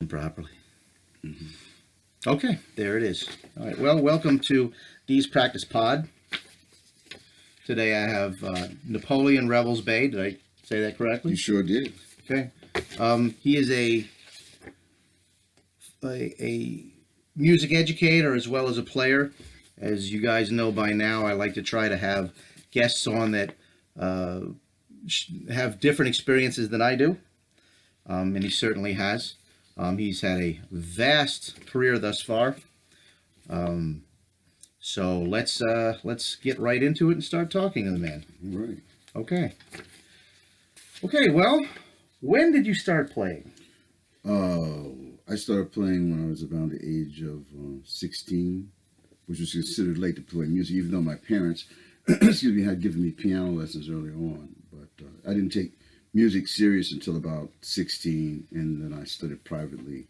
Properly. Okay, there it is. All right. Well, welcome to Dee's Practice Pod. Today I have Napoleon Revels-Bay. Did I say that correctly? You sure did. Okay. He is a music educator as well as a player. As you guys know by now, I like to try to have guests on that have different experiences than I do, and he certainly has. He's had a vast career thus far. So let's get right into it and start talking to the man. Right. Okay. Okay. Well, when did you start playing? I started playing when I was around the age of 16, which was considered late to play music, even though my parents, excuse me, had given me piano lessons earlier on. But I didn't take music serious until about 16, and then I studied privately.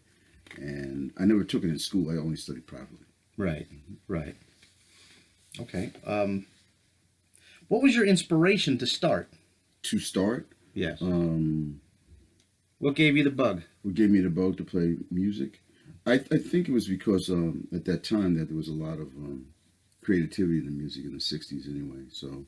And I never took it in school. I only studied privately. Right. Right. Okay. What was your inspiration to start? To start? Yes. What gave you the bug? What gave me the bug to play music? I think it was because at that time that there was a lot of creativity in the music in the 60s anyway. So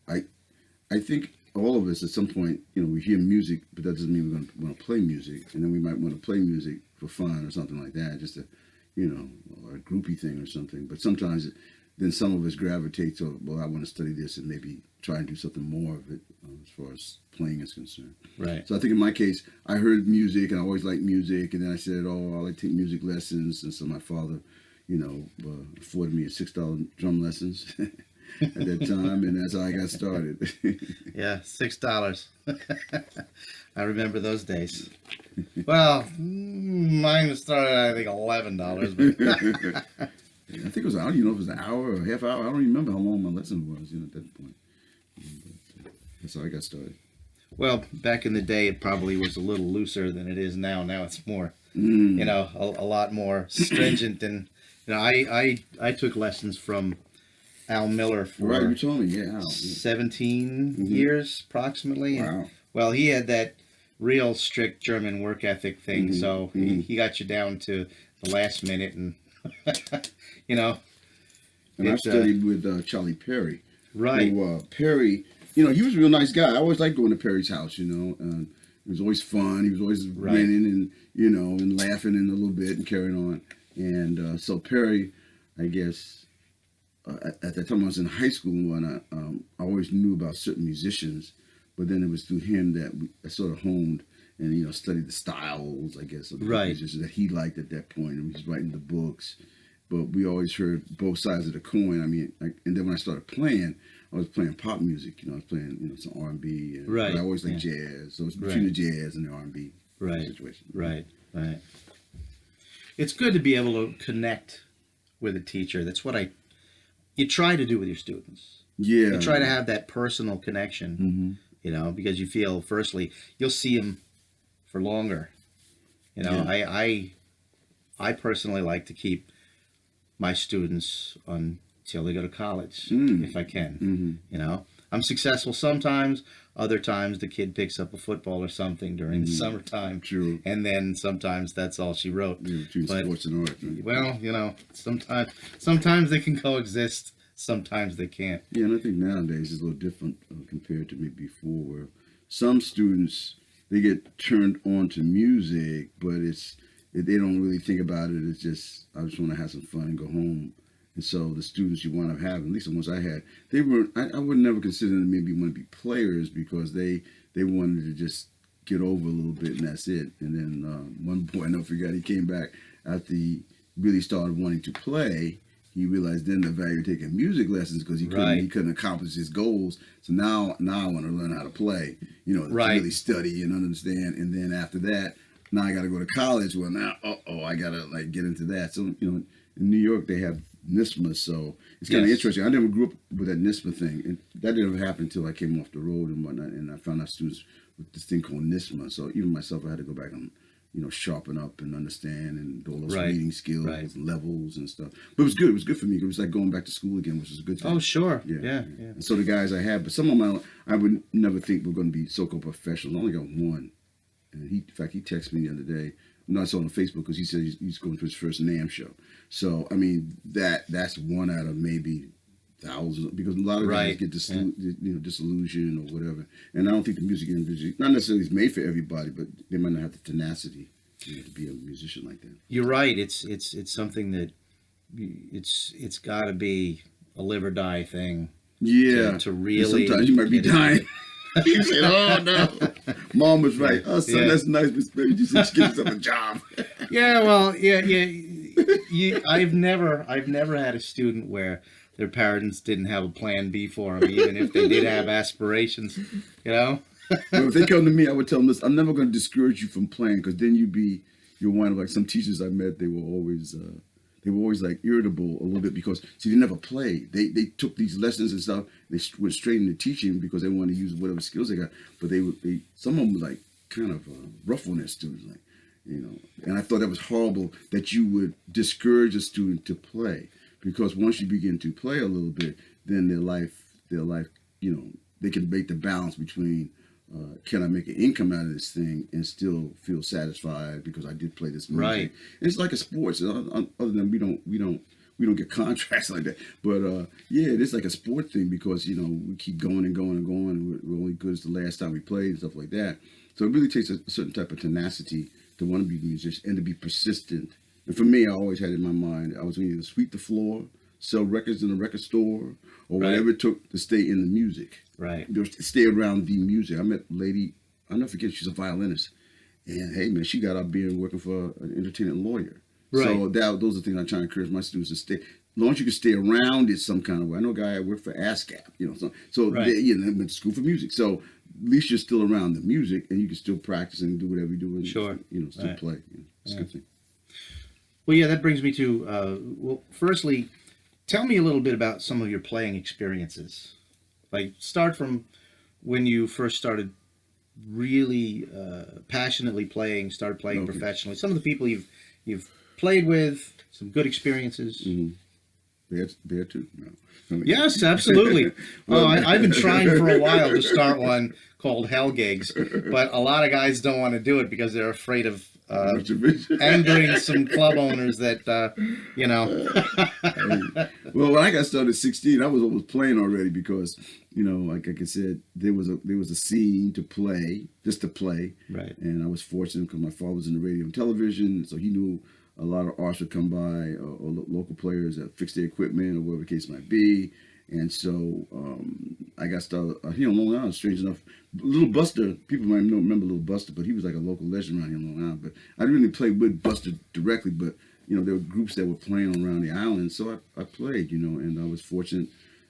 I think all of us at some point, we hear music, but that doesn't mean we're going to want to play music. And then we might want to play music for fun or something like that, just a groupie thing or something. But sometimes then some of us gravitate to, well, I want to study this and maybe try and do something more of it as far as playing is concerned. Right. So I think in my case, I heard music and I always liked music. And then I said, oh, I like to take music lessons. And so my father, afforded me $6 drum lessons at that time. And that's how I got started. Yeah, $6. I remember those days. Well, mine started, I think, $11. But I think it was, I don't even know if it was an hour or a half hour. I don't even remember how long my lesson was, at that point. But that's how I got started. Well, back in the day, it probably was a little looser than it is now. Now it's more, a lot more stringent. And, I took lessons from Al Miller for right, you told me, yeah, Al, 17 years approximately. Wow. And, well, he had that real strict German work ethic thing, so he got you down to the last minute, and And I studied with Charlie Perry. Right. Who, Perry, he was a real nice guy. I always liked going to Perry's house, and it was always fun. He was always grinning and, and laughing and a little bit and carrying on. And so Perry, I guess, at that time I was in high school and I always knew about certain musicians, but then it was through him that I sort of honed and, studied the styles, I guess, of the musicians that he liked at that point. And he was writing the books. But we always heard both sides of the coin. I mean, and then when I started playing, I was playing pop music. I was playing, some R&B. But I always liked jazz. So it's between the jazz and the R&B situation. Right. It's good to be able to connect with a teacher. That's what you try to do with your students. Yeah. You try to have that personal connection, because you feel, firstly, you'll see them for longer. I personally like to keep my students until they go to college, if I can. I'm successful sometimes. Other times the kid picks up a football or something during the summertime. True. And then sometimes that's all she wrote. Yeah, between sports and art. Right? Well, sometimes they can coexist. Sometimes they can't. Yeah, and I think nowadays it's a little different compared to maybe before, where some students, they get turned on to music, but they don't really think about it. It's just, I just want to have some fun and go home. And so the students you want to have, at least the ones I had, they weren't, I would never consider them maybe want to be players because they wanted to just get over a little bit and that's it. And then one boy, I never forgot, he came back after he really started wanting to play. He realized then the value of taking music lessons because he couldn't accomplish his goals. So now I want to learn how to play, to really study and understand. And then after that, now I got to go to college. Well, now, I got to get into that. So, in New York, they have NISMA. So it's kind of interesting. I never grew up with that NISMA thing. And that didn't happen until I came off the road and whatnot. And I found out students with this thing called NISMA. So even myself, I had to go back and, sharpen up and understand and do all those reading skills, levels and stuff. But it was good. It was good for me. It was like going back to school again, which was a good thing. Oh, sure. Yeah. And so the guys I had, but some of them I would never think were going to be so-called professionals. I only got one And in fact, he texted me the other day. No, I saw on Facebook because he said he's going to his first NAMM show. So I mean that's one out of maybe thousands, because a lot of guys get disillusioned or whatever. And I don't think the music industry, not necessarily is made for everybody, but they might not have the tenacity to be a musician like that. You're right. It's something that it's got to be a live or die thing. Yeah. To really. And sometimes you might be dying. You say, "Oh no, Mom was right. Oh, son, that's nice, but maybe you should give yourself a job." Yeah. Well, yeah. I've never had a student where their parents didn't have a plan B for them, even if they did have aspirations. You know. Well, if they come to me, I would tell them this: I'm never going to discourage you from playing, because then you'll wind up like some teachers I met. They were always like irritable a little bit because they never played. They took these lessons and stuff. They went straight into teaching because they wanted to use whatever skills they got. But some of them were like kind of rough on their students, like, you know. And I thought that was horrible that you would discourage a student to play, because once you begin to play a little bit, then their life, you know, they can make the balance between can I make an income out of this thing and still feel satisfied because I did play this music. Right. And it's like a sport. Other than we don't get contracts like that. But yeah, it's like a sport thing, because, you know, we keep going and going and going, and we're only good as the last time we played and stuff like that. So it really takes a certain type of tenacity to want to be a musician and to be persistent. And for me, I always had in my mind, I was going to either sweep the floor, sell records in a record store, or whatever it took to stay in the music. Right. Stay around the music. I met a lady, I'll never forget, she's a violinist. And hey, man, she got out being working for an entertainment lawyer. Right. So those are things I try to encourage my students to stay. As long as you can stay around it some kind of way. I know a guy I worked for ASCAP, you know. So they, you know, went to school for music. So at least you're still around the music, and you can still practice and do whatever you do, and sure, you know, still play. You know, it's a good thing. Well, yeah, that brings me to well, firstly, tell me a little bit about some of your playing experiences. Like, start from when you first started really passionately playing, started playing professionally. Some of the people you've played with, some good experiences. Mm-hmm. There too. No. Yes, absolutely. I've been trying for a while to start one called Hell Gigs, but a lot of guys don't want to do it because they're afraid of angering some club owners that, you know. Well, when I got started at 16, I was almost playing already, because, you know, like I said, there was a scene to play, just to play. Right. And I was fortunate because my father was in the radio and television, so he knew a lot of artists would come by, or local players that fix their equipment or whatever the case might be. And so I got started here on Long Island, strange enough. Little Buster, people might remember Little Buster, but he was like a local legend around here on Long Island. But I didn't really play with Buster directly, but, you know, there were groups that were playing around the island. So I played, you know, and I was fortunate.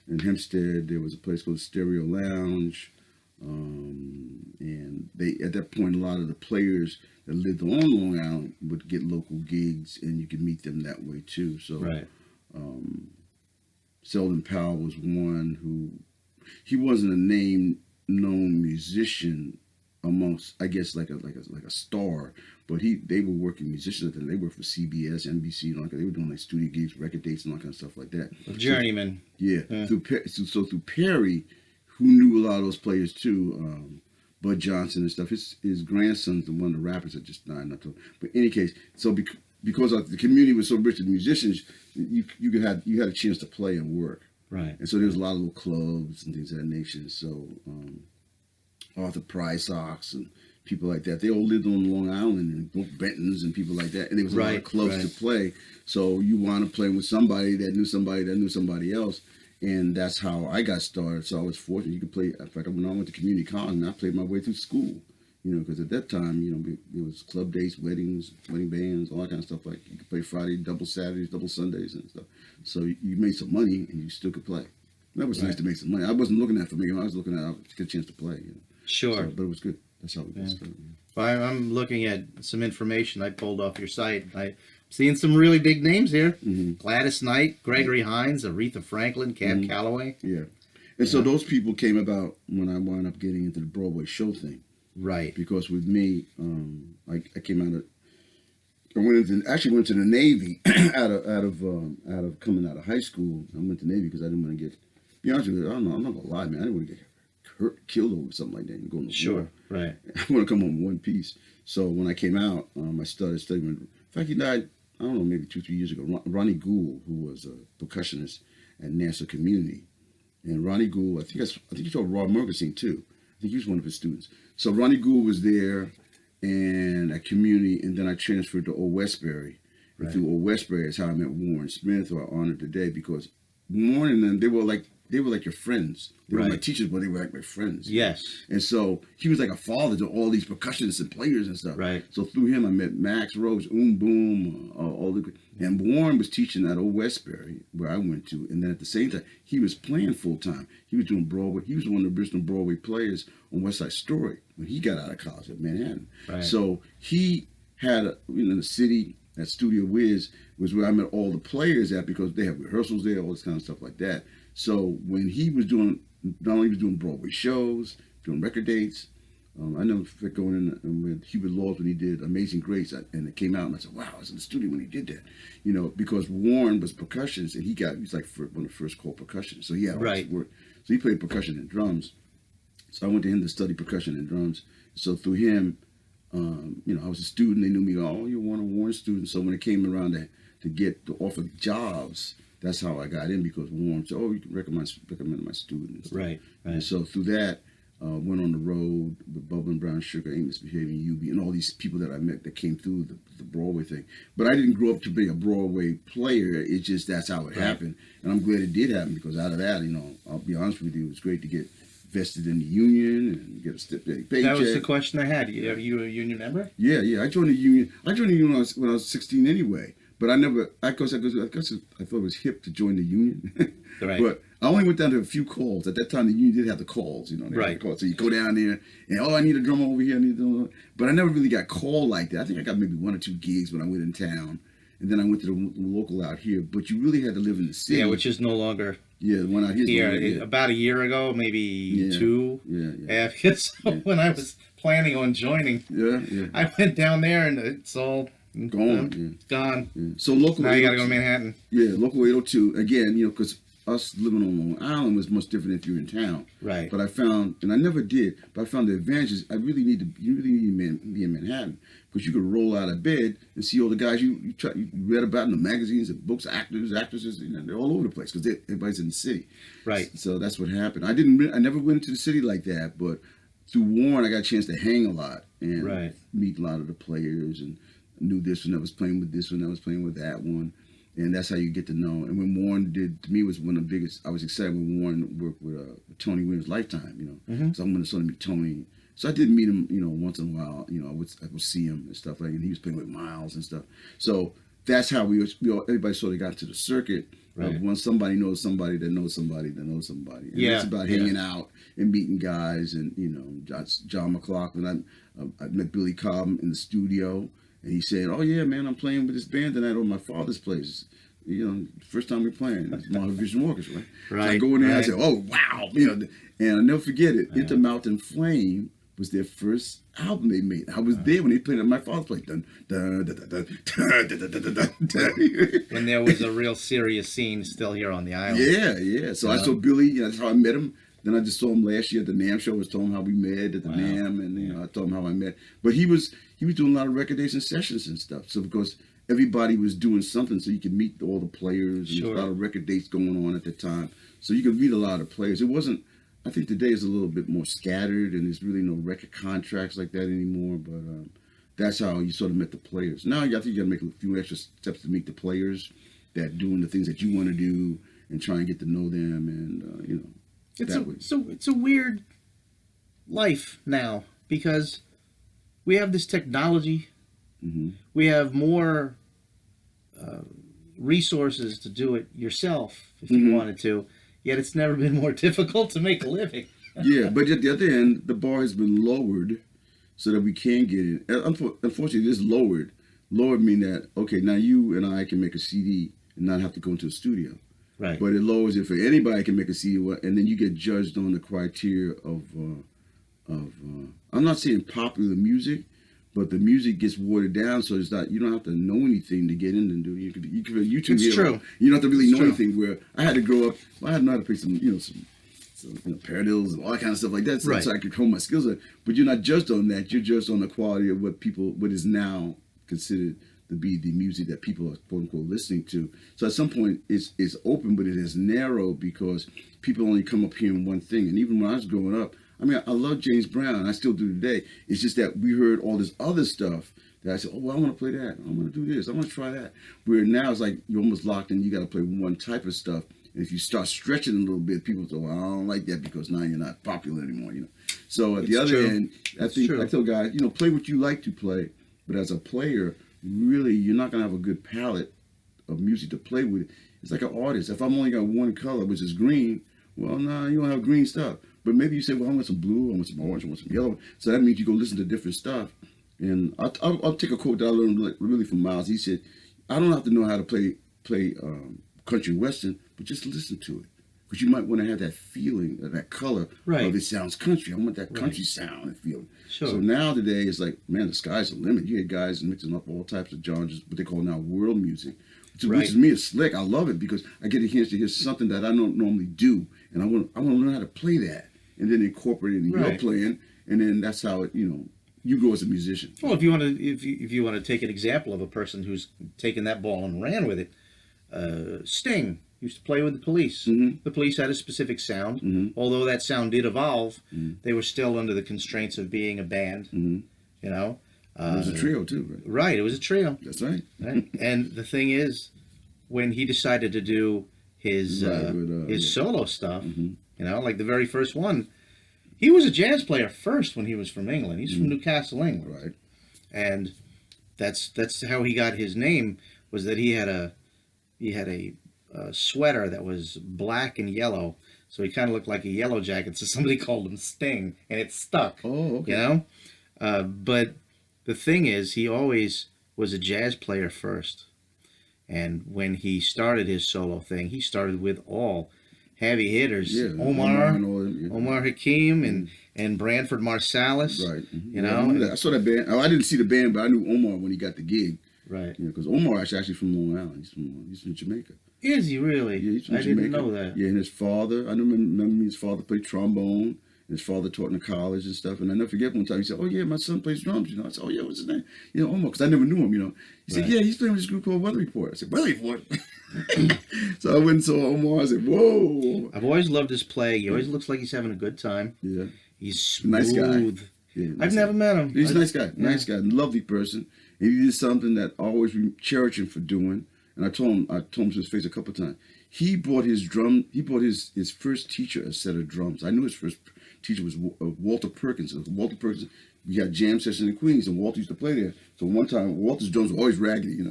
In Hempstead, there was a place called Stereo Lounge. And at that point, a lot of the players that lived on Long Island would get local gigs, and you could meet them that way too. So, right. Selden Powell was one who, he wasn't a known musician amongst, I guess, like a star, but they were working musicians. They worked for CBS, NBC, and all that. They were doing like studio gigs, record dates, and all kind of stuff like that. A journeyman. So, yeah. Through Perry, who knew a lot of those players too, Bud Johnson and stuff. His grandson's one of the rappers that just died. But in any case, so because the community was so rich with musicians, you had a chance to play and work. Right. And so there was a lot of little clubs and things of that nature. So Arthur Price Sox and people like that, they all lived on Long Island, and both Bentons and people like that. And there was a lot of clubs to play. So you want to play with somebody that knew somebody else. And that's how I got started. So I was fortunate. You could play. In fact, when I went to community college, and I played my way through school. You know, because at that time, you know, it was club dates, weddings, wedding bands, all that kind of stuff. Like, you could play Friday, double Saturdays, double Sundays, and stuff. So you made some money, and you still could play. That was nice to make some money. I wasn't looking at it for me. I was looking at it to get a chance to play. You know? Sure. So, but it was good. That's how we got started. Well, I'm looking at some information I pulled off your site. I'm seeing some really big names here. Mm-hmm. Gladys Knight, Gregory Hines, Aretha Franklin, Cab Calloway. Yeah. And so those people came about when I wound up getting into the Broadway show thing. Right. Because with me, I came out of, I went to the Navy out of coming out of high school. I went to the Navy because I didn't want to get, to be honest with you, I'm not gonna lie, man, I didn't want to get hurt, killed over something like that. You go in the Sure, war. right. I want to come home in one piece. So when I came out, I started studying. In fact, he died, I don't know, maybe 2-3 years ago. Ronnie Gould, who was a percussionist at Nassau Community. And Ronnie Gould, I think he taught Rod Mergerstein too. I think he was one of his students. So Ronnie Gould was there and at Community, and then I transferred to Old Westbury. And through Old Westbury is how I met Warren Smith, who I honor today, because Warren and them, they were like your friends. They were my teachers, but they were like my friends. Yes. And so he was like a father to all these percussionists and players and stuff. Right. So through him, I met Max Rose, Boom, all the. And Warren was teaching at Old Westbury, where I went to. And then at the same time, he was playing full time. He was doing Broadway. He was one of the original Broadway players on West Side Story when he got out of college at Manhattan. Right. So he had, the city at Studio Wiz was where I met all the players at, because they have rehearsals there, all this kind of stuff like that. So when he was doing, not only was doing Broadway shows, doing record dates, I never forget going in with Hubert Laws when he did Amazing Grace, and it came out, and I said, wow, I was in the studio when he did that, because Warren was percussionist, and he was like one of the first called percussionists, so he had all this work. So he played percussion and drums. So I went to him to study percussion and drums. So through him, I was a student. They knew me. Oh, you're one of Warren's students. So when it came around to get to offer jobs, that's how I got in, because Warren said, "Oh, you can recommend my students." Right. And so through that, went on the road with Bubbling Brown Sugar, Ain't Misbehaving, UB, and all these people that I met that came through the Broadway thing. But I didn't grow up to be a Broadway player. It's just that's how it happened, and I'm glad it did happen, because out of that, I'll be honest with you, it was great to get vested in the union and get a stipulated paycheck. That was the question I had. Are you a union member? Yeah. I joined the union. When I was 16 anyway. But I guess I thought it was hip to join the union. Right. But I only went down to a few calls. At that time, the union did have the calls, they had the calls. So you go down there and, I need a drummer over here. But I never really got called like that. I think I got maybe 1 or 2 gigs when I went in town. And then I went to the local out here. But you really had to live in the city. Yeah, which is no longer. Yeah, the one out here. About a year ago, maybe 2. Yeah. So when I was planning on joining, I went down there and it's all gone. Gone. Yeah. So local. Now you got to go to Manhattan. Yeah, local 802 again. Because us living on Long Island was much different if you're in town. Right. But I found, and I never did, but I found the advantages. You really need to be in Manhattan, because you could roll out of bed and see all the guys you read about in the magazines and books, actors, actresses. They're all over the place because everybody's in the city. Right. So that's what happened. I never went into the city like that, but through Warren, I got a chance to hang a lot and meet a lot of the players, and knew this one, I was playing with this one, I was playing with that one. And that's how you get to know. And when Warren did, to me, was one of the biggest. I was excited when Warren worked with Tony Williams' Lifetime, So I'm going to sort of meet Tony. So I did meet him, once in a while. I would see him and stuff like that. And he was playing with Miles and stuff. So that's how everybody sort of got to the circuit. Right. When somebody knows somebody that knows somebody that knows somebody. And it's about hanging out and meeting guys. And, John McLaughlin. I met Billy Cobb in the studio. And he said, "Oh yeah, man, I'm playing with this band tonight on my father's place. First time we're playing, it's my Vision Orchestra, right? So I go in there and I say, oh wow, and I'll never forget it. Into Mountain Flame was their first album they made. I was there when they played at my father's place. Dun, dun, dun, dun, dun, dun, dun, dun, dun, dun. When there was a real serious scene still here on the island. Yeah. So I saw Billy. That's how I met him. Then I just saw him last year at the NAMM show. I was told him how we met at the NAMM, and I told him how I met. But he was doing a lot of record days and sessions and stuff. So because everybody was doing something, so you could meet all the players. And there's a lot of record dates going on at the time, so you could meet a lot of players. It wasn't. I think today is a little bit more scattered, and there's really no record contracts like that anymore. But that's how you sort of met the players. Now I think you got to make a few extra steps to meet the players that doing the things that you want to do and try and get to know them, and It's a weird life now, because we have this technology. Mm-hmm. We have more resources to do it yourself if you wanted to. Yet it's never been more difficult to make a living. Yeah, but at the other end, the bar has been lowered so that we can get in. Unfortunately, it is lowered. Lowered mean that, okay, now you and I can make a CD and not have to go into a studio. Right. But it lowers it for anybody can make a CD, and then you get judged on the criteria of I'm not saying popular music, but the music gets watered down, so it's not, you don't have to know anything to get in and do. You could YouTube. It's true. You don't have to really know anything. Where I had to grow up, I had to know how to play some So, paradiddles and all that kind of stuff like that. So, Right. so I could hone my skills on. But you're not judged on that. You're judged on the quality of what is now considered to be the music that people are quote unquote listening to. So at some point it's open, but it is narrow because people only come up hearing one thing. And even when I was growing up, I mean, I love James Brown, and I still do today. It's just that we heard all this other stuff that I said, oh, well, I want to play that. I want to do this. I want to try that. Where now it's like you're almost locked in. You got to play one type of stuff. And if you start stretching a little bit, people say, well, I don't like that because now you're not popular anymore. So at the other end, I tell guys, play what you like to play. But as a player, really, you're not going to have a good palette of music to play with. It's like an artist. If I'm only got one color, which is green, well, nah, you don't have green stuff. But maybe you say, well, I want some blue, I want some orange, I want some yellow. So that means you go listen to different stuff. And I'll take a quote that I learned really from Miles. He said, I don't have to know how to play country western, but just listen to it. Because you might want to have that feeling, that color of it sounds country. I want that country sound and feeling. Sure. So now today it's like, man, the sky's the limit. You hear guys mixing up all types of genres, what they call now world music. Which to me is slick. I love it because I get a chance to hear something that I don't normally do. And I want to learn how to play that and then incorporate it in your playing. And then that's how it, you go as a musician. Well, if you want to take an example of a person who's taken that ball and ran with it, Sting used to play with the Police. Mm-hmm. The Police had a specific sound. Mm-hmm. Although that sound did evolve, mm-hmm. they were still under the constraints of being a band. Mm-hmm. It was a trio too, right? Right, it was a trio. That's right. And the thing is, when he decided to do his solo stuff, mm-hmm. Like the very first one, he was a jazz player first when he was from England. He's from Newcastle, England. Right. And that's how he got his name, was that he had a sweater that was black and yellow, so he kind of looked like a yellow jacket. So somebody called him Sting, and it stuck. Oh, okay. But the thing is, he always was a jazz player first, and when he started his solo thing, he started with all heavy hitters, Omar Hakim and Branford Marsalis. Right. Mm-hmm. I saw that band. I didn't see the band, but I knew Omar when he got the gig. Right. Because Omar actually from Long Island. He's from Jamaica. Is he really? Yeah, he's from I Jamaica. didn't know that. Yeah, and his father, I remember his father played trombone. His father taught in the college and stuff. And I never forget one time he said, oh, yeah, my son plays drums. I said, oh, yeah, what's his name? Omar, because I never knew him, He said, yeah, he's playing with this group called Weather Report. I said, Weather Report? So I went and saw Omar. I said, whoa. I've always loved his play. He always looks like he's having a good time. Yeah. He's smooth. Nice guy. Yeah, I've never met him. He's a nice guy. Nice guy. Lovely person. And he did something that I always cherish him for doing. And I told him to his face a couple of times. He bought his first teacher a set of drums. I knew his first teacher was Walter Perkins. Walter Perkins, we had jam session in Queens, and Walter used to play there. So one time, Walter's drums were always raggedy,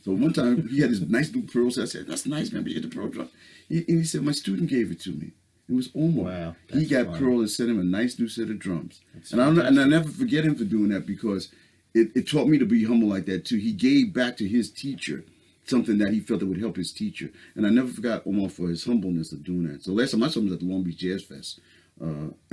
So one time, he had this nice new pearl set. I said, that's nice, man, but you get the pearl drum. And he said, my student gave it to me. It was Omar. Wow, he got fun. pearl and sent him a nice new set of drums. And I never forget him for doing that because it taught me to be humble like that, too. He gave back to his teacher something that he felt that would help his teacher. And I never forgot Omar for his humbleness of doing that. So last time I saw him was at the Long Beach Jazz Fest. I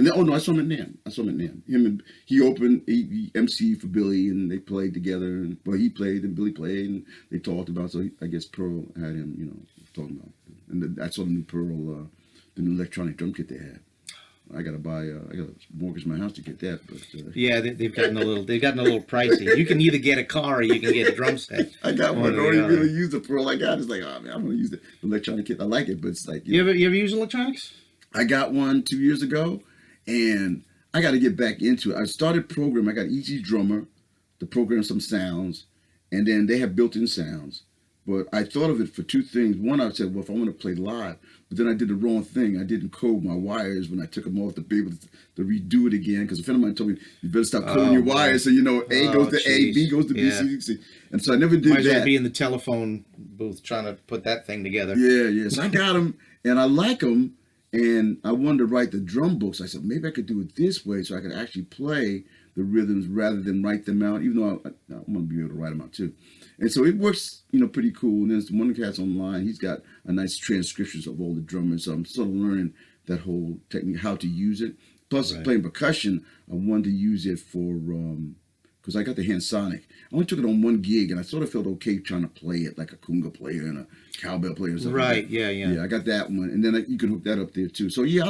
saw him at NAMM. He opened, he emceed for Billy, and they played together. He played and Billy played, and they talked about. So I guess Pearl had him, talking about. And I saw the new Pearl, the new electronic drum kit they had. I gotta mortgage my house to get that. But yeah, they've gotten a little pricey. You can either get a car or you can get a drum set. I got one. I don't even really use the Pearl I got. It's like, oh man, I'm gonna use the electronic kit. I like it, but it's like you ever use electronics? I got one 2 years ago, and I got to get back into it. I started programming. I got Easy Drummer to program some sounds, and then they have built-in sounds. But I thought of it for two things. One, I said, well, if I want to play live, but then I did the wrong thing. I didn't code my wires when I took them off to be able to redo it again. Because a friend of mine told me, you better stop coding your wires. So, A goes to A, B goes to B, C, C. And so I never did Might as that. well be in the telephone booth trying to put that thing together. Yeah. So I got them, and I like them. And I wanted to write the drum books. I said, maybe I could do it this way so I could actually play the rhythms rather than write them out, even though I'm going to be able to write them out too. And so it works, pretty cool. And there's one cat's online. He's got a nice transcriptions of all the drummers. So I'm sort of learning that whole technique, how to use it. Plus, playing percussion, I wanted to use it for, because I got the hand sonic. I only took it on one gig, and I sort of felt okay trying to play it like a conga player and a cowbell player or something. Right, like yeah. Yeah, I got that one, and then you can hook that up there too. So yeah,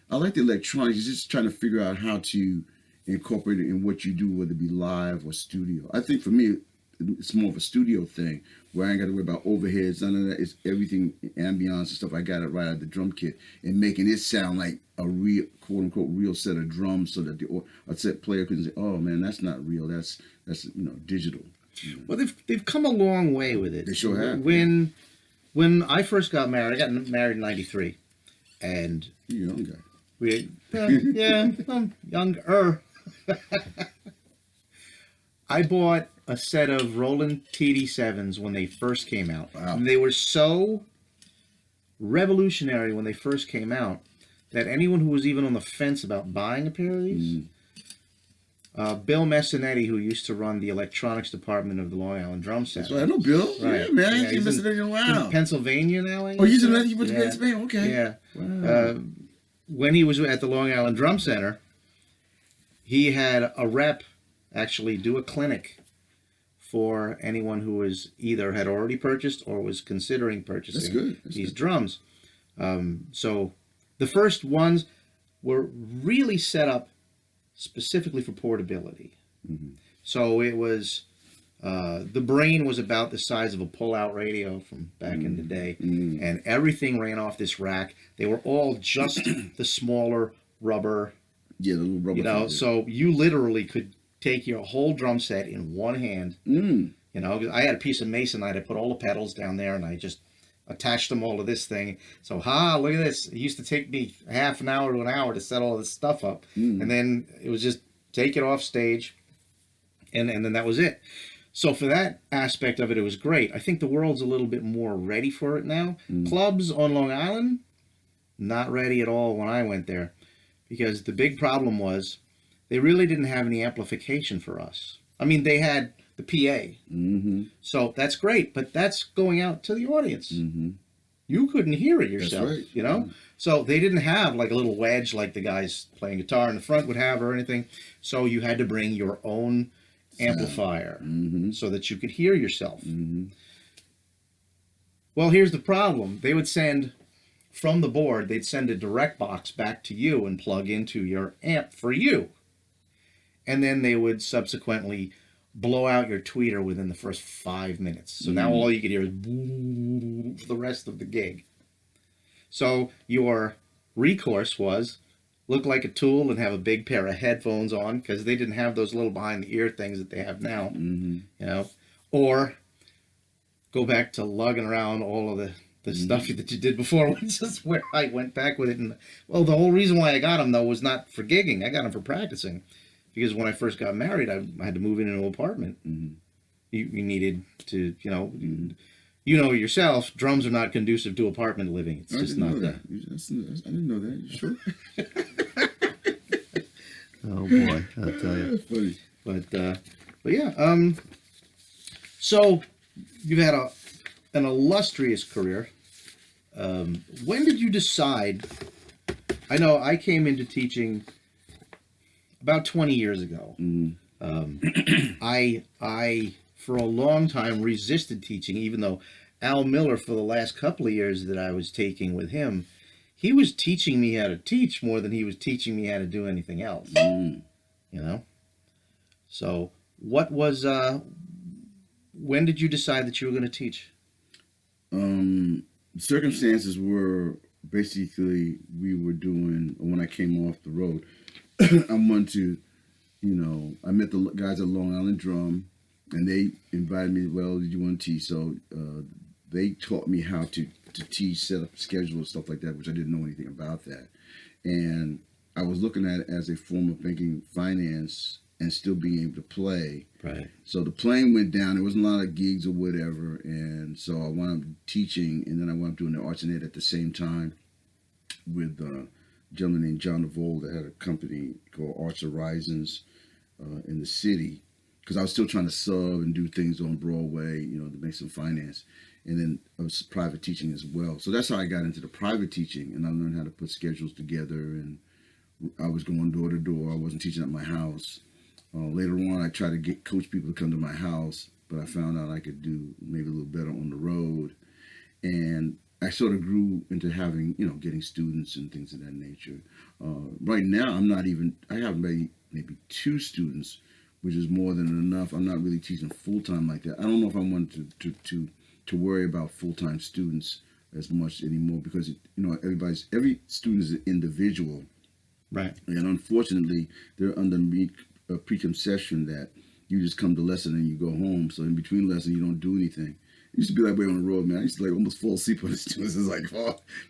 I like the electronics. It's just trying to figure out how to incorporate it in what you do, whether it be live or studio. I think for me, it's more of a studio thing where I ain't got to worry about overheads, none of that. It's everything, ambience and stuff. I got it right out of the drum kit and making it sound like a real, quote unquote, real set of drums, so that a set player can say, "Oh man, that's not real. That's digital." Well, they've come a long way with it. They sure have. When I first got married, I got married in '93, and You're a young guy. I'm younger. I bought a set of Roland TD7s when they first came out. Wow. And they were so revolutionary when they first came out that anyone who was even on the fence about buying a pair of these, Bill Messinetti, who used to run the electronics department of the Long Island Drum Center. So I know Bill. Right. Yeah, man. Yeah, He's been in a in while. Pennsylvania now, I guess. Oh, he's in Pennsylvania. Okay. Yeah. Wow. When he was at the Long Island Drum Center, he had a rep actually do a clinic for anyone who was either had already purchased or was considering purchasing That's good. these drums. So the first ones were really set up specifically for portability. Mm-hmm. So it was the brain was about the size of a pull-out radio from back in the day, and everything ran off this rack. They were all just the smaller rubber. Yeah, the little rubber. So you literally could take your whole drum set in one hand. I had a piece of masonite. I put all the pedals down there, and I just attached them all to this thing. So, look at this. It used to take me half an hour to an hour to set all this stuff up. And then it was just take it off stage, and then that was it. So for that aspect of it, it was great. I think the world's a little bit more ready for it now. Clubs on Long Island, not ready at all when I went there, because the big problem was they really didn't have any amplification for us. I mean, they had the PA. So that's great, but that's going out to the audience. You couldn't hear it yourself, That's right. So they didn't have like a little wedge like the guys playing guitar in the front would have or anything. So you had to bring your own amplifier so that you could hear yourself. Well, here's the problem. They would send, from the board, they'd send a direct box back to you and plug into your amp for you. And then they would subsequently blow out your tweeter within the first 5 minutes. So now all you could hear is boo for the rest of the gig. So your recourse was look like a tool and have a big pair of headphones on, because they didn't have those little behind the ear things that they have now. Or go back to lugging around all of the stuff that you did before, which is where I went back with it. And well, the whole reason why I got them though was not for gigging. I got them for practicing. Because when I first got married, I had to move into an apartment. You needed to, yourself, drums are not conducive to apartment living. It's just not that. I didn't know that. You sure? Oh boy, I'll tell you. Funny. But yeah. So you've had an illustrious career. When did you decide? I know I came into teaching about 20 years ago. I for a long time resisted teaching, even though Al Miller, for the last couple of years that I was taking with him, he was teaching me how to teach more than he was teaching me how to do anything else. So what was when did you decide that you were going to teach? Circumstances were basically we were doing, when I came off the road, I wanted to, I met the guys at Long Island Drum, and they invited me, well, did you want to teach? So they taught me how to teach, set up schedule and stuff like that, which I didn't know anything about that. And I was looking at it as a form of making finance and still being able to play. Right. So the playing went down. There wasn't a lot of gigs or whatever. And so I wound up teaching, and then I wound up doing the arts and ed at the same time with a gentleman named John DeVole that had a company called Arts Horizons in the city, because I was still trying to sub and do things on Broadway, to make some finance. And then I was private teaching as well. So that's how I got into the private teaching, and I learned how to put schedules together, and I was going door to door. I wasn't teaching at my house. Later on, I tried to coach people to come to my house, but I found out I could do maybe a little better on the road. And I sort of grew into having, getting students and things of that nature. Right now, I have maybe 2 students, which is more than enough. I'm not really teaching full-time like that. I don't know if I want to worry about full-time students as much anymore because, every student is an individual. Right. And unfortunately, they're under a preconception that you just come to lesson and you go home. So in between lesson, you don't do anything. It used to be like way on the road, man. I used to almost fall asleep on the students. It's like,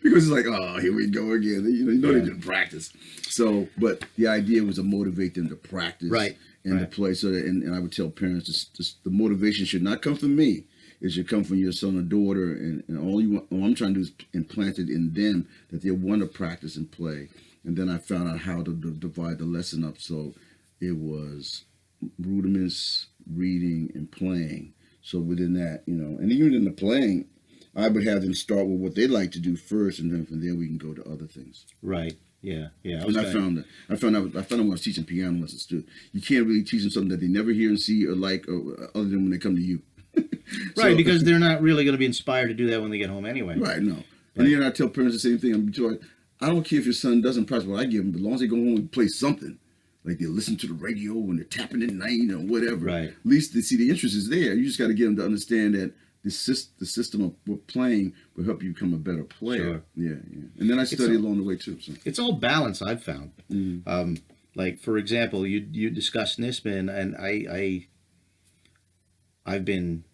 because it's like, here we go again. They didn't practice. So, but the idea was to motivate them to practice, right, and to play. So, and I would tell parents, the motivation should not come from me. It should come from your son or daughter, and all I'm trying to do is implant it in them that they want to practice and play. And then I found out how to divide the lesson up. So it was rudiments, reading, and playing. So within that, and even in the playing, I would have them start with what they like to do first, and then from there we can go to other things. Right. Yeah. Yeah. I found out when I was teaching piano lessons too. You can't really teach them something that they never hear and see or like, or other than when they come to you. Right, because they're not really going to be inspired to do that when they get home anyway. Right. No. And then I tell parents the same thing. I don't care if your son doesn't practice what I give him, but as long as they go home and play something. Like they listen to the radio when they're tapping at night or whatever. Right. At least they see the interest is there. You just got to get them to understand that the system of playing will help you become a better player. Sure. Yeah. And then I study along the way too. So. It's all balance, I've found. Mm-hmm. Like for example, you discussed Nisman, and I've been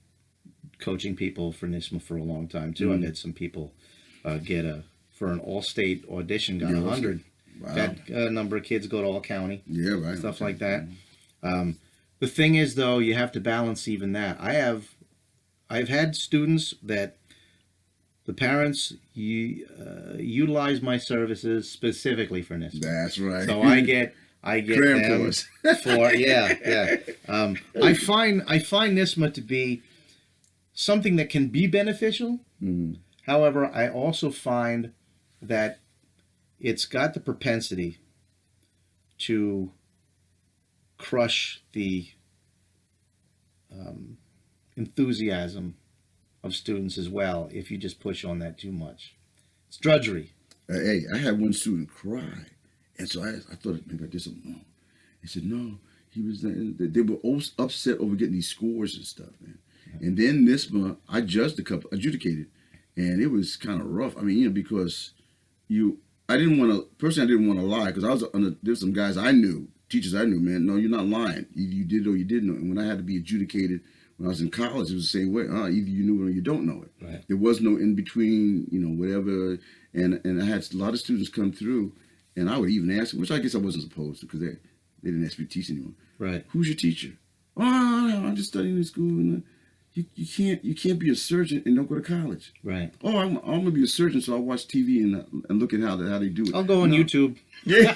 coaching people for NISMA for a long time too. I've had some people for an all-state audition got 100. Wow. Had a number of kids go to all county. Yeah, right. Stuff like that. The thing is, though, you have to balance even that. I've had students that the parents utilize my services specifically for NISMA. That's right. So I get them for I find NISMA to be something that can be beneficial. Mm-hmm. However, I also find that it's got the propensity to crush the enthusiasm of students as well if you just push on that too much. It's drudgery. Hey, I had one student cry, and so I thought maybe I did something wrong. He said, no, they were upset over getting these scores and stuff, man. Yeah. And then NISMA, I judged adjudicated, and it was kind of rough. I mean, because I didn't want to lie because there's some guys I knew, teachers I knew, man, no, you're not lying. Either you did or you didn't know. And when I had to be adjudicated when I was in college, it was the same way. Either you knew it or you don't know it. Right. There was no in between, whatever. And I had a lot of students come through, and I would even ask them, which I guess I wasn't supposed to because they didn't ask me to teach anyone. Right. Who's your teacher? Oh, I'm just studying in school. And you can't be a surgeon and don't go to college. Right. Oh, I'm gonna be a surgeon, so I'll watch TV and look at how they do it. I'll go on YouTube. Yeah,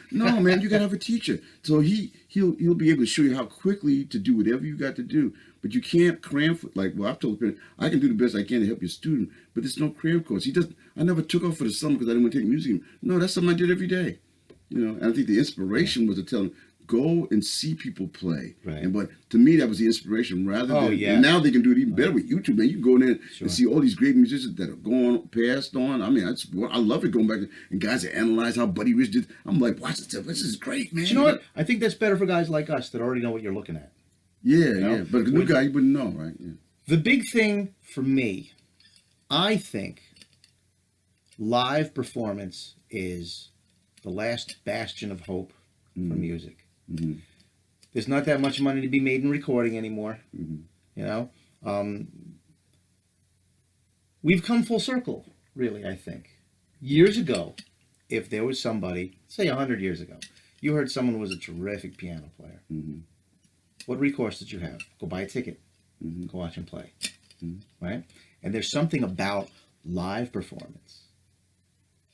no, man, you gotta have a teacher. So he'll be able to show you how quickly to do whatever you got to do. But you can't cram I've told the parent, I can do the best I can to help your student, but there's no cram course. I never took off for the summer because I didn't want to take music. No, that's something I did every day. And I think the inspiration was to tell them, go and see people play. Right. But to me, that was the inspiration rather than, and now they can do it even better with YouTube, man. You can go in there and see all these great musicians that are passed on. I mean, I love it going back and guys that analyze how Buddy Rich did. I'm like, watch this stuff. This is great, man. You know what? I think that's better for guys like us that already know what you're looking at. Yeah. But a new guy, you wouldn't know, right? Yeah. The big thing for me, I think, live performance is the last bastion of hope for music. Mm-hmm. There's not that much money to be made in recording anymore. Mm-hmm. We've come full circle, really, I think. Years ago, if there was somebody, say 100 years ago, you heard someone was a terrific piano player. Mm-hmm. What recourse did you have? Go buy a ticket. Mm-hmm. Go watch him play. Mm-hmm. Right? And there's something about live performance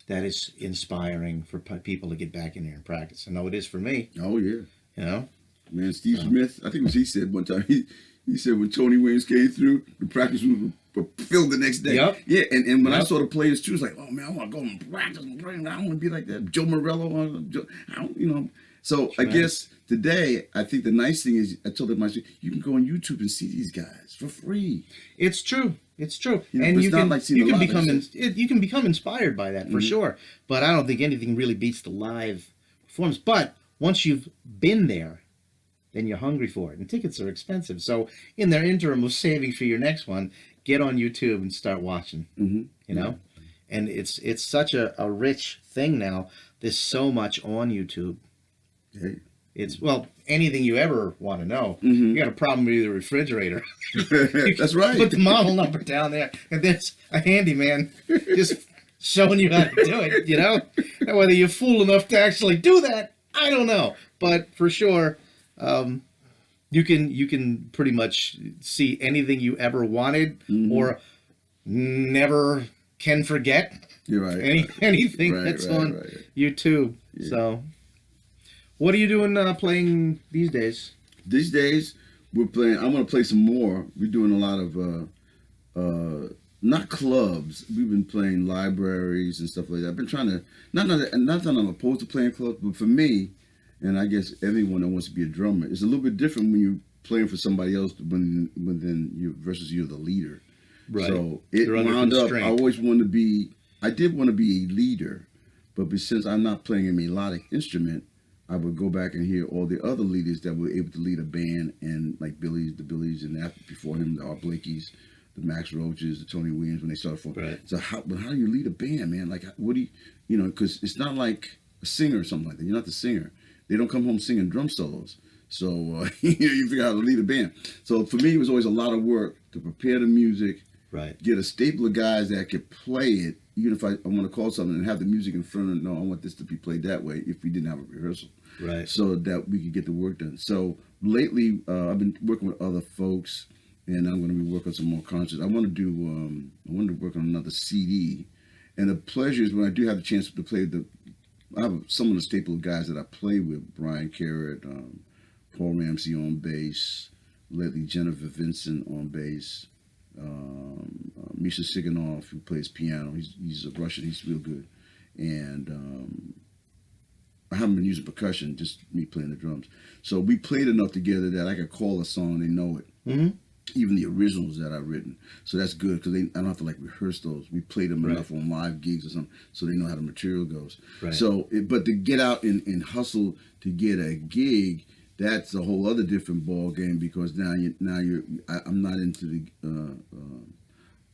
that is inspiring for people to get back in there and practice. I know it is for me. Oh, yeah. Man, Steve Smith, I think it was he said one time, he said when Tony Williams came through, the practice room was filled the next day. Yep. Yeah, and when I saw the players too, it's like, oh, man, I want to go and practice and play. I want to be like that. Joe Morello, So I guess today, I think the nice thing is, I told them, you can go on YouTube and see these guys for free. It's true. It's true. You know, And it's you not can like seeing you a can live become exit. you can become inspired by that for sure. But I don't think anything really beats the live performance. But once you've been there, then you're hungry for it. And tickets are expensive. So in their interim of saving for your next one, get on YouTube and start watching. You know? And it's such a rich thing now. There's so much on YouTube. Hey. It's, well, anything you ever want to know. You got a problem with your refrigerator. That's right. Put the model number down there, and there's a handyman just showing you how to do it, you know? And whether you're fool enough to actually do that, I don't know. But for sure, you can pretty much see anything you ever wanted or never can forget. You're right. Anything that's on YouTube. Yeah. So, what are you doing playing these days? These days, we're playing. I'm going to play some more. We're doing a lot of not clubs. We've been playing libraries and stuff like that. I've been trying to not that I'm opposed to playing clubs, but for me, and I guess everyone that wants to be a drummer, it's a little bit different when you're playing for somebody else when you versus you're the leader. Right. So it wound up. I always wanted to be. I did want to be a leader, but since I'm not playing a melodic instrument, I would go back and hear all the other leaders that were able to lead a band, and like the Billies, and that before him, the Art Blakeys, the Max Roaches, the Tony Williams, when they started forming. Right. So how do you lead a band, man? Like, what do you know? Because it's not like a singer or something like that. You're not the singer. They don't come home singing drum solos. So you figure out how to lead a band. So for me, it was always a lot of work to prepare the music. Right. Get a stable of guys that could play it, even if I want to call something and have the music in front of it. No, I want this to be played that way if we didn't have a rehearsal. Right. So that we could get the work done. So lately, I've been working with other folks, and I'm going to be working on some more concerts. I want to work on another CD. And the pleasure is when I do have the chance to play I have some of the staple guys that I play with: Brian Carrot, Paul Ramsey on bass, lately Jennifer Vincent on bass. Misha Siganov, who plays piano. He's a Russian. He's real good. And I haven't been using percussion, just me playing the drums. So we played enough together that I could call a song, they know it. Even the originals that I've written. So that's good because I don't have to rehearse those. We played them enough on live gigs or something so they know how the material goes. Right. So, but to get out and hustle to get a gig, that's a whole other different ball game because I'm not into the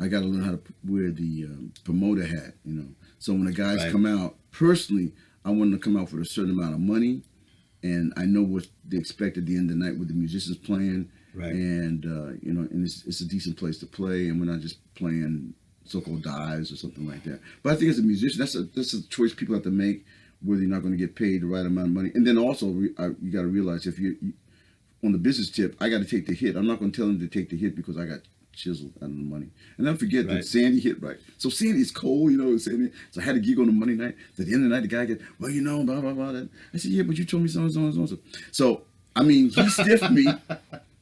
I got to learn how to wear the promoter hat, you know. So when the guys come out, personally, I want them to come out for a certain amount of money, and I know what they expect at the end of the night with the musicians playing, and you know, and it's a decent place to play, and we're not just playing so-called dives or something like that. But I think as a musician, that's a choice people have to make, whether you're not going to get paid the right amount of money. And then also, you got to realize if you on the business tip, I got to take the hit. I'm not going to tell them to take the hit because I got chiseled out of the money. And don't forget that Sandy hit right. So Sandy's cold, you know, Sandy. So I had a gig on the Monday night. So at the end of the night, the guy gets, well, you know, blah, blah, blah. That. I said, yeah, but you told me so and so and so and so. So, I mean, he stiffed me,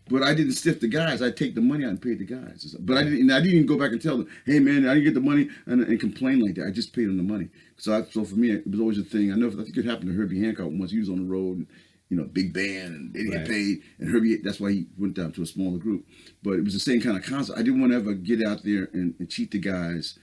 but I didn't stiff the guys. I take the money out and paid the guys. But I didn't even go back and tell them, hey, man, I didn't get the money and complain like that. I just paid them the money. So for me, it was always a thing. I think it happened to Herbie Hancock once. He was on the road and, you know, big band, and they didn't get paid. And Herbie, that's why he went down to a smaller group. But it was the same kind of concept. I didn't want to ever get out there and cheat the guys,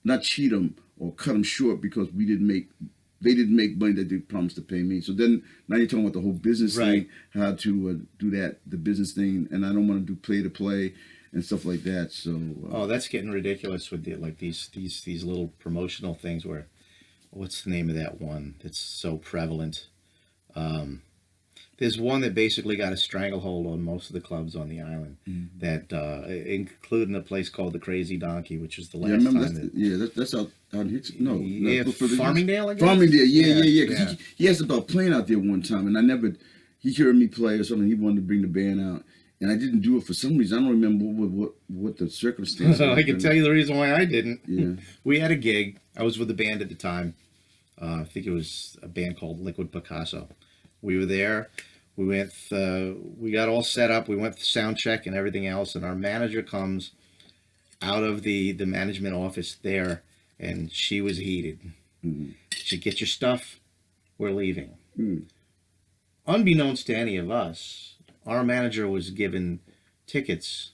not cheat them or cut them short because they didn't make money that they promised to pay me. So then now you're talking about the whole business thing, how to do the business thing, and I don't want to do play to play and stuff like that. So that's getting ridiculous with these little promotional things where, what's the name of that one that's so prevalent? There's one that basically got a stranglehold on most of the clubs on the island, that including a place called the Crazy Donkey, which was the last time. That's out here. No, Farmingdale, I guess? Farmingdale, yeah. Because he asked about playing out there one time, and he heard me play or something. He wanted to bring the band out, and I didn't do it for some reason. I don't remember what the circumstances. I can tell you the reason why I didn't. Yeah. We had a gig. I was with a band at the time. I think it was a band called Liquid Picasso. We were there. We went. We got all set up. We went to sound check and everything else. And our manager comes out of the management office there, and she was heated. She said, "Get your stuff. We're leaving." unbeknownst to any of us, our manager was given tickets.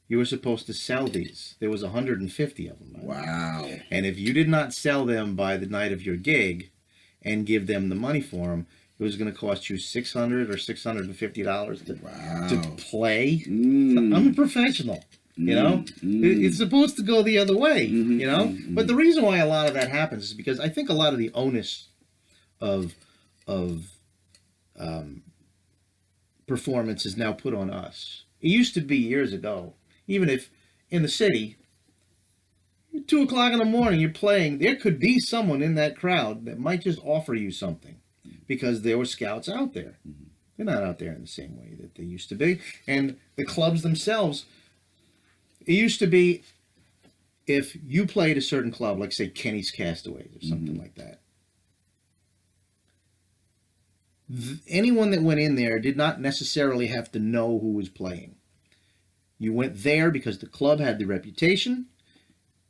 You were supposed to sell these. There was 150 of them. Wow. And if you did not sell them by the night of your gig and give them the money for them, it was going to cost you $600 or $650 to play. I'm a professional. You know, it's supposed to go the other way, you know, but the reason why a lot of that happens is because I think a lot of the onus of performance is now put on us. It used to be years ago, even if in the city, 2 o'clock in the morning, you're playing, there could be someone in that crowd that might just offer you something because there were scouts out there. They're not out there in the same way that they used to be. And the clubs themselves, it used to be if you played a certain club, like say Kenny's Castaways or something like that, anyone that went in there did not necessarily have to know who was playing. You went there because the club had the reputation.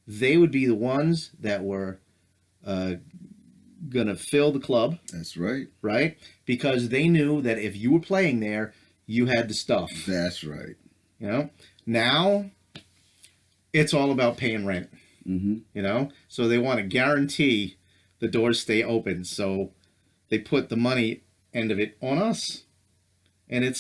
They would be the ones that were going to fill the club. That's right. Right? Because they knew that if you were playing there, you had the stuff. That's right. You know? Now, it's all about paying rent. You know? So they want to guarantee the doors stay open. So they put the money end of it on us. And it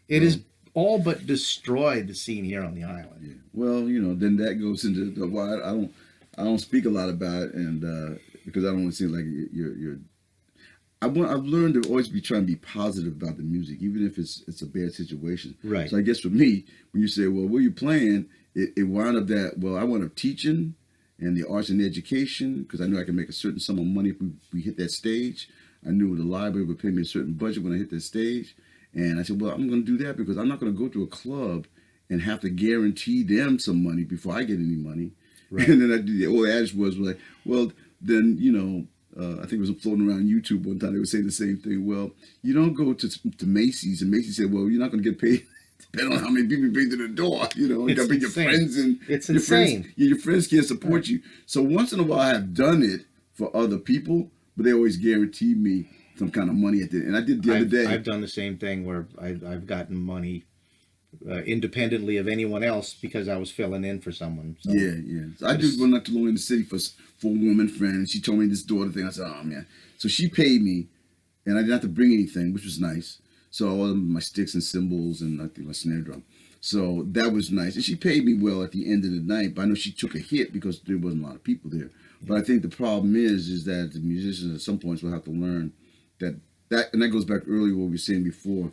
is all but destroyed the scene here on the island. Yeah. Well, you know, then that goes into the why I don't speak a lot about it, and because I don't want to seem like you're. I've learned to always be trying to be positive about the music, even if it's a bad situation. Right. So I guess for me, when you say, "Well, where you playing?" It wound up that I wound up teaching and the arts and education because I knew I could make a certain sum of money if we hit that stage. I knew the library would pay me a certain budget when I hit that stage. And I said, well, I'm going to do that because I'm not going to go to a club and have to guarantee them some money before I get any money. Right. And then the old adage was like, well, then, you know, I think it was floating around YouTube one time. They would say the same thing. Well, you don't go to Macy's. And Macy's said, well, you're not going to get paid. Depending on how many people bring to the door, you know, you got to bring your friends in. It's insane. Your friends can't support you. So once in a while, I have done it for other people, but they always guarantee me some kind of money at the end. And I did the other day. I've done the same thing where I've gotten money independently of anyone else because I was filling in for someone. So. Yeah. So I did one not too long in the city for a woman friend, and she told me this daughter thing. I said, oh man. So she paid me, and I didn't have to bring anything, which was nice. So all of my sticks and cymbals and I think my snare drum. So that was nice. And she paid me well at the end of the night, but I know she took a hit because there wasn't a lot of people there. But I think the problem is that the musicians at some points will have to learn that and that goes back earlier what we were saying before.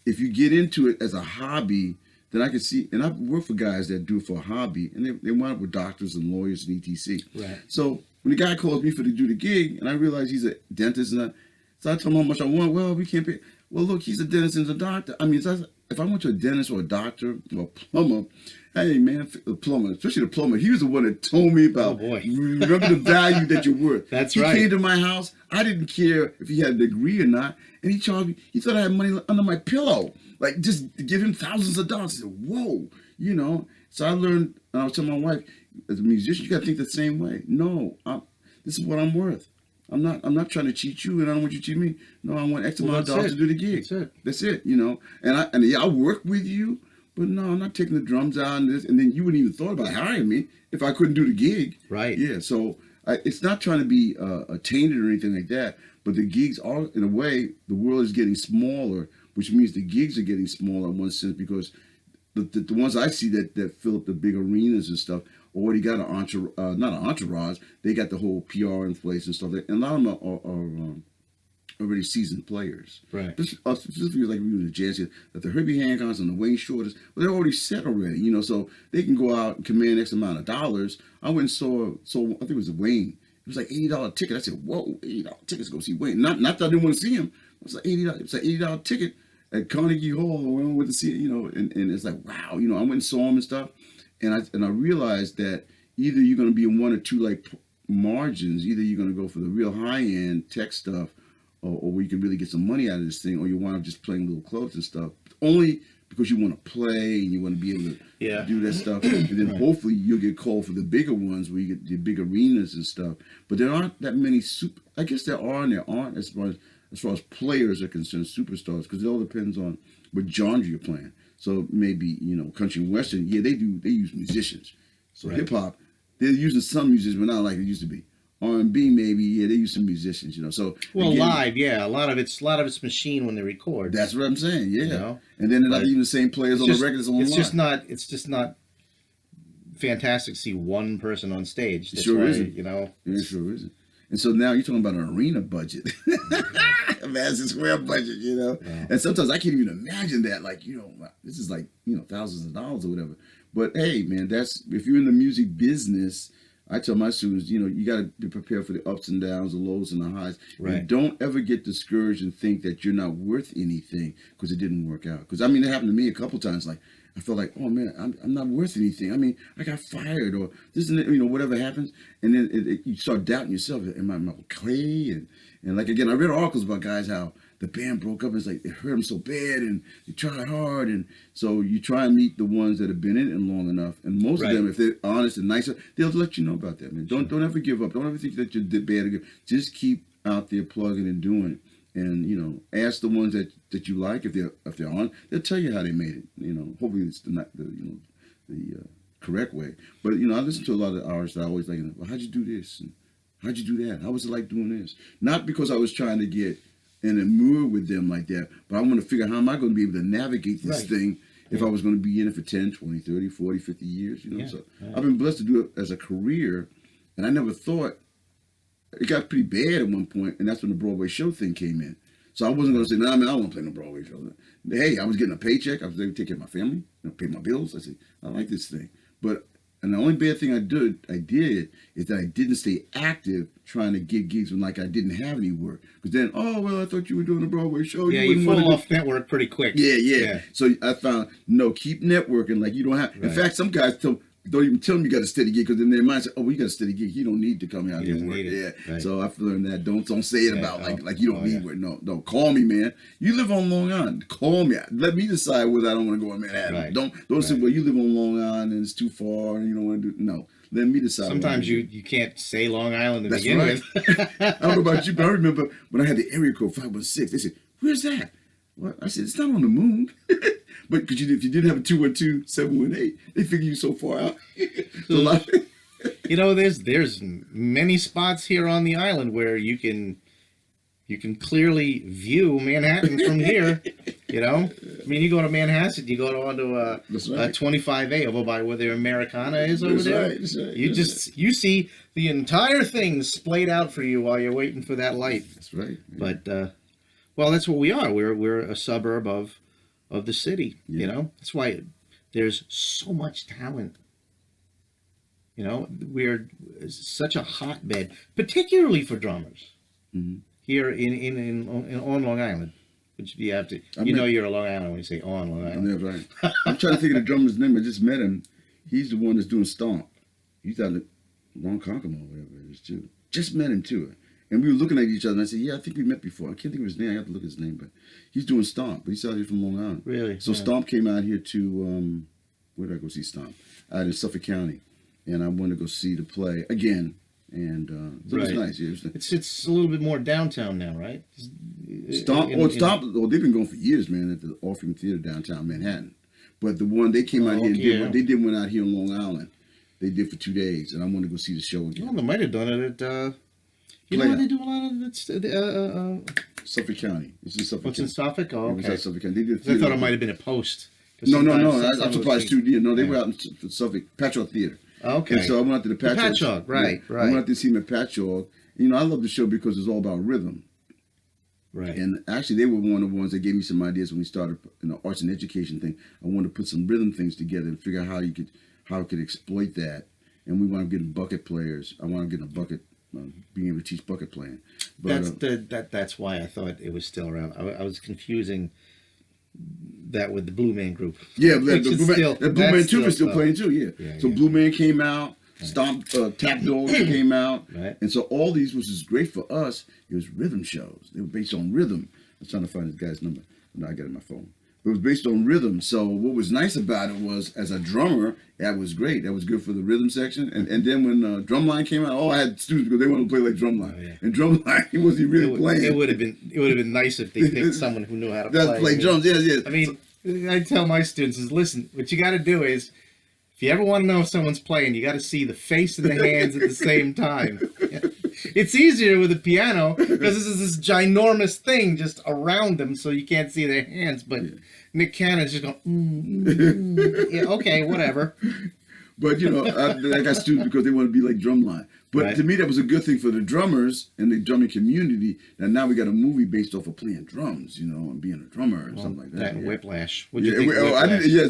If you get into it as a hobby, then I can see, and I've worked for guys that do it for a hobby, and they wind up with doctors and lawyers and etc. Right. So when the guy calls me to do the gig, and I realize he's a dentist, so I told him how much I want. Well, we can't pay. Well, look, he's a dentist and a doctor. I mean, if I went to a dentist or a doctor or a plumber, hey, man, the plumber, especially the plumber, he was the one that told me about, oh, boy. Remember the value that you're worth. That's right. He came to my house. I didn't care if he had a degree or not. And he charged me, he thought I had money under my pillow. Like, just to give him thousands of dollars. I said, whoa, you know. So I learned, and I was telling my wife, as a musician, you got to think the same way. No, this is what I'm worth. I'm not trying to cheat you, and I don't want you to cheat me. No, I want X amount of dollars to do the gig. That's it. You know. And I'll work with you, but no, I'm not taking the drums out and this. And then you wouldn't even thought about hiring me if I couldn't do the gig. Right. Yeah. So it's not trying to be tainted or anything like that. But the gigs are, in a way, the world is getting smaller, which means the gigs are getting smaller in one sense because the ones I see that fill up the big arenas and stuff already got not an entourage. They got the whole PR in place and stuff. And a lot of them are already seasoned players. Right. This feels like we were in the jazz here, that the Herbie Hancocks and the Wayne Shorters, well, they're already set already, you know, so they can go out and command X amount of dollars. I went and saw I think it was Wayne. It was like $80 ticket. I said, whoa, $80 tickets to go see Wayne. Not that I didn't want to see him. It was like $80. It was like $80 ticket at Carnegie Hall. We went to see it, you know, and it's like, wow, you know, I went and saw him and stuff. And I realized that either you're going to be in one or two like margins. Either you're going to go for the real high end tech stuff, or where you can really get some money out of this thing, or you wind up just playing little clubs and stuff. Only because you want to play and you want to be able to do that stuff. And then hopefully you'll get called for the bigger ones where you get the big arenas and stuff. But there aren't that many I guess there are and there aren't as far as as far as players are concerned, superstars, because it all depends on what genre you're playing. So maybe, country and western, they use musicians. So hip hop, they're using some musicians, but not like it used to be. R&B maybe, they use some musicians, So again, live, a lot of it's machine when they record. That's what I'm saying, And then they're not even the same players on the records on the line. It's just not fantastic to see one person on stage. That's sure why, isn't. It sure isn't. And so now you're talking about an arena budget, a Madison Square budget, Yeah. And sometimes I can't even imagine that. Like, this is like, thousands of dollars or whatever. But hey, man, if you're in the music business, I tell my students, you got to be prepared for the ups and downs, the lows and the highs. Right. And don't ever get discouraged and think that you're not worth anything because it didn't work out. Because, it happened to me a couple times. Like, I felt like, oh, man, I'm not worth anything. I got fired or this and that, whatever happens. And then you start doubting yourself. Am I okay? And like, again, I read articles about guys how the band broke up. And it's like it hurt them so bad and they tried hard. And so you try and meet the ones that have been in it long enough. And most of them, if they're honest and nice, they'll let you know about that, man. Don't ever give up. Don't ever think that you did bad again. Just keep out there plugging and doing it. And ask the ones that you like if they're on. They'll tell you how they made it. Hopefully it's the correct way. But I listen to a lot of artists that I always like. Well, how'd you do this? And how'd you do that? How was it like doing this? Not because I was trying to get in a mood with them like that, but I want to figure out how am I going to be able to navigate this thing if I was going to be in it for 10, 20, 30, 40, 50 years. So I've been blessed to do it as a career, and I never thought. It got pretty bad at one point, and that's when the Broadway show thing came in. So I wasn't going to say, I don't want to play no Broadway show. Hey, I was getting a paycheck. I was able to take care of my family, pay my bills. I said, I like this thing. And the only bad thing I did is that I didn't stay active trying to get gigs when I didn't have any work. Because then, I thought you were doing a Broadway show. Yeah, you fall off network pretty quick. Yeah. So I found, keep networking. Like you don't have. Right. In fact, some guys don't even tell them you got a steady gig because in their mind say, we got a steady gig. He don't need to come out here and work. Yeah. Right. So I've learned that. Don't say it about like you don't need work. No, call me, man. You live on Long Island. Call me. Let me decide whether I don't want to go in Manhattan. Right. Don't say, well, you live on Long Island and it's too far and you don't want to do. No. Let me decide. Sometimes you can't say Long Island to begin with. I don't know about you, but I remember when I had the area code 516. They said, "Where's that?" What? I said, "It's not on the moon." But if you didn't have a 212-718, they figure you so far out. There's many spots here on the island where you can clearly view Manhattan from here. You go to Manhasset, you go onto a 25A over by where the Americana is over there. That's right. You see the entire thing splayed out for you while you're waiting for that light. That's right. Yeah. But that's what we are. We're a suburb of the city. Yeah. That's why there's so much talent. We're such a hotbed, particularly for drummers. Mm-hmm. Here on Long Island, which you have to, you're a Long Island when you say on Long Island. Yeah, right. I'm trying to think of the drummer's name. I just met him. He's the one that's doing Stomp. He's out at Long Kokomo or whatever it is too. Just met him too. And we were looking at each other and I said, I think we met before. I can't think of his name. I have to look at his name, but he's doing Stomp. But he's out here from Long Island. Really? So Stomp came out here to, where did I go see Stomp? Out in Suffolk County. And I wanted to go see the play again. And so it was nice. Yeah, it's a little bit more downtown now, right? Stomp. They've been going for years, man, at the Orpheum Theater downtown Manhattan. But the one they came out here and did, they did one out here on Long Island. They did for 2 days, and I wanted to go see the show again. Well, they might have done it at. They do a lot of it. Suffolk County. It's in Suffolk. What's in Suffolk? Oh, okay. It was Suffolk County. I thought it might have been a Post. No. I'm surprised too. Yeah, no, they were out in Suffolk Patchogue Theater. Okay. And so I went out to the Patchogue. Right. I went out to see him at Patchogue. I love the show because it's all about rhythm. Right. And actually, they were one of the ones that gave me some ideas when we started in the arts and education thing. I wanted to put some rhythm things together and figure out how I could exploit that. And we wound up getting bucket players. I wound up getting a bucket, being able to teach bucket playing. But, that's why I thought it was still around. I was confusing that with the Blue Man Group. Yeah, the Blue Man too was still playing too. Yeah. So Blue Man came out. Right. Stomp, Tap Dogs came out. Right. And so all these, which is great for us, it was rhythm shows. They were based on rhythm. I was trying to find this guy's number. No, I got it on my phone. it was based on rhythm. So what was nice about it was, as a drummer, that was great. That was good for the rhythm section. And then when drumline came out, I had students because they wanted to play like drumline. Oh, yeah. And drumline, he wasn't really playing. It would have been nice if they picked someone who knew how to play drums. Yeah. I mean, I tell my students is, listen, what you got to do is, if you ever want to know if someone's playing, you got to see the face and the hands at the same time. It's easier with a piano because this is this ginormous thing just around them, so you can't see their hands. But Nick Cannon's just going, yeah, okay, whatever. But I got students because they want to be like drumline. But to me, that was a good thing for the drummers and the drumming community. And now we got a movie based off of playing drums, and being a drummer or something like that. And Whiplash. What do you think?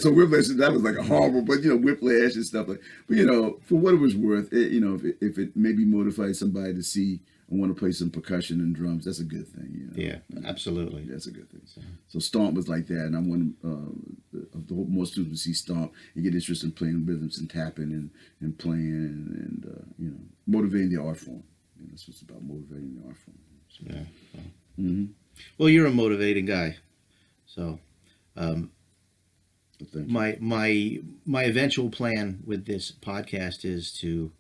So Whiplash, that was like a horrible, but Whiplash and stuff like. But for what it was worth, if it maybe motivated somebody to see and want to play some percussion and drums, that's a good thing. Yeah, absolutely. That's a good thing. So Stomp was like that, and I want more students to see Stomp and get interested in playing rhythms and tapping and playing and motivating the art form. That's what's about, motivating the art form. So. Yeah. Well, you're a motivating guy. So, my eventual plan with this podcast is to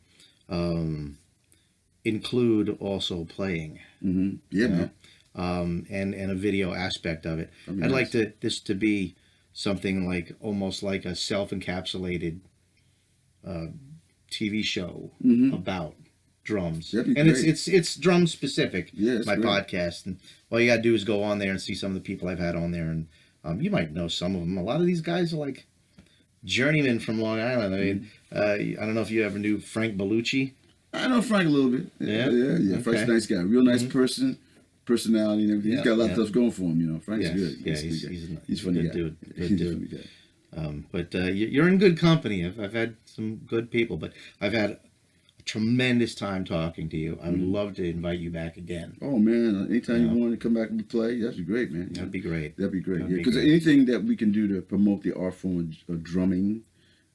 include also playing. Yeah, man. And a video aspect of it. I'd like this to be something like almost like a self-encapsulated TV show about drums. That'd be and great. it's drum specific. Yeah, my great. podcast, and all you gotta do is go on there and see some of the people I've had on there, and you might know some of them. A lot of these guys are like journeymen from Long Island. I mean, I don't know if you ever knew Frank Bellucci. I know Frank a little bit. Yeah. Okay. Frank's a nice guy. Real nice person, personality and everything. He's got a lot of stuff going for him, Frank's good. Yeah, he's a funny good guy. Dude. Good He's dude. a funny guy. But you're in good company. I've had some good people, but I've had a tremendous time talking to you. I would love to invite you back again. Oh, man. Anytime you want to come back and play, that'd be great, man. That'd be great. That'd be great. Because anything that we can do to promote the art form of drumming,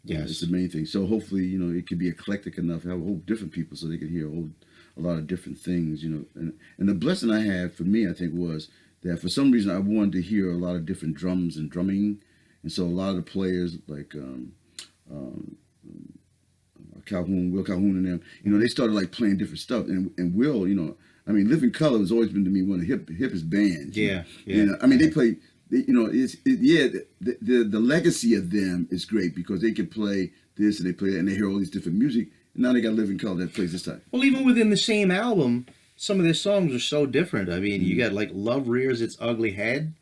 yes, it's the main thing. So hopefully, it could be eclectic enough, have a whole different people so they can hear a lot of different things, And the blessing I had for me, I think, was that for some reason I wanted to hear a lot of different drums and drumming. And so a lot of the players like Will Calhoun and them, they started like playing different stuff. And Will, Living Colour has always been to me one of the hippest bands. Yeah. They play. The legacy of them is great because they can play this and they play that and they hear all these different music. And now they got Living Colour that plays this type. Well, even within the same album, some of their songs are so different. I mean, you got like Love Rears Its Ugly Head.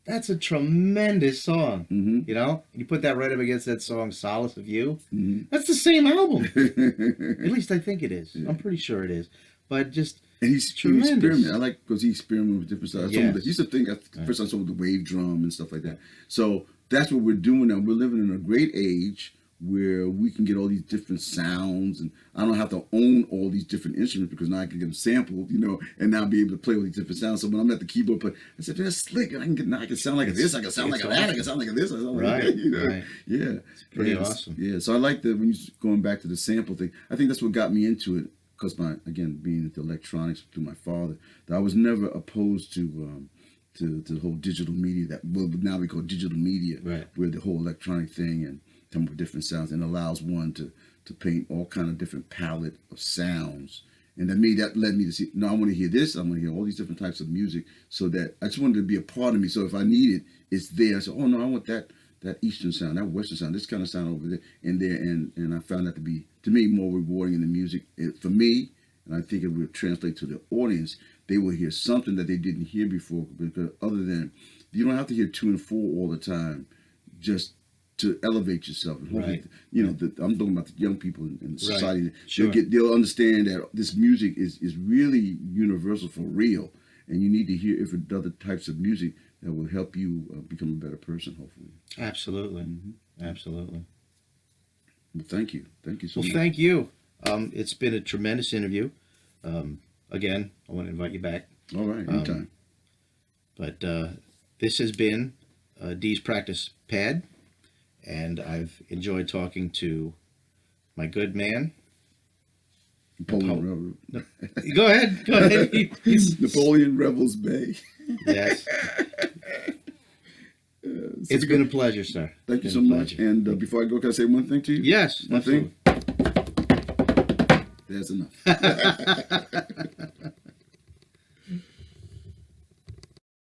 That's a tremendous song. You put that right up against that song Solace of You. That's the same album. At least I think it is. I'm pretty sure it is. But just... And he's experimenting. I like because he experimented with different styles. Yes. He used to think, first I saw the wave drum and stuff like that. So that's what we're doing now. We're living in a great age where we can get all these different sounds, and I don't have to own all these different instruments because now I can get them sampled, and now be able to play all these different sounds. So when I'm at the keyboard, I said, that's slick. I can sound like this. I can sound like that. I can sound like this. I sound like that. Right. Yeah. It's pretty awesome. Yeah. So I like when you're going back to the sample thing. I think that's what got me into it. Because being into electronics through my father, that I was never opposed to the whole digital media that now we call digital media, right? Where the whole electronic thing and come up with different sounds and allows one to paint all kind of different palette of sounds. And that led me to see. No, I want to hear this. I want to hear all these different types of music. So that I just wanted to be a part of me. So if I need it, it's there. I said, oh no, I want that Eastern sound, that Western sound, this kind of sound over there and there, and I found that to be, to me, more rewarding in the music. For me, and I think it will translate to the audience, they will hear something that they didn't hear before, because other than, you don't have to hear 2 and 4 all the time, just to elevate yourself. And hopefully, I'm talking about the young people in society. Right. Sure. They'll understand that this music is really universal for real, and you need to hear other types of music that will help you become a better person, hopefully. Absolutely. Absolutely. Well, thank you. Thank you so much. Well, thank you. It's been a tremendous interview. Again, I want to invite you back. All right, anytime. But this has been Dee's Practice Pad, and I've enjoyed talking to my good man, Napoleon Go ahead. Napoleon Revels-Bay. Yes. It's been a pleasure, sir. Thank you It's so been a much. pleasure. And before I go, can I say one thing to you? Yes, One absolutely. thing. There's enough.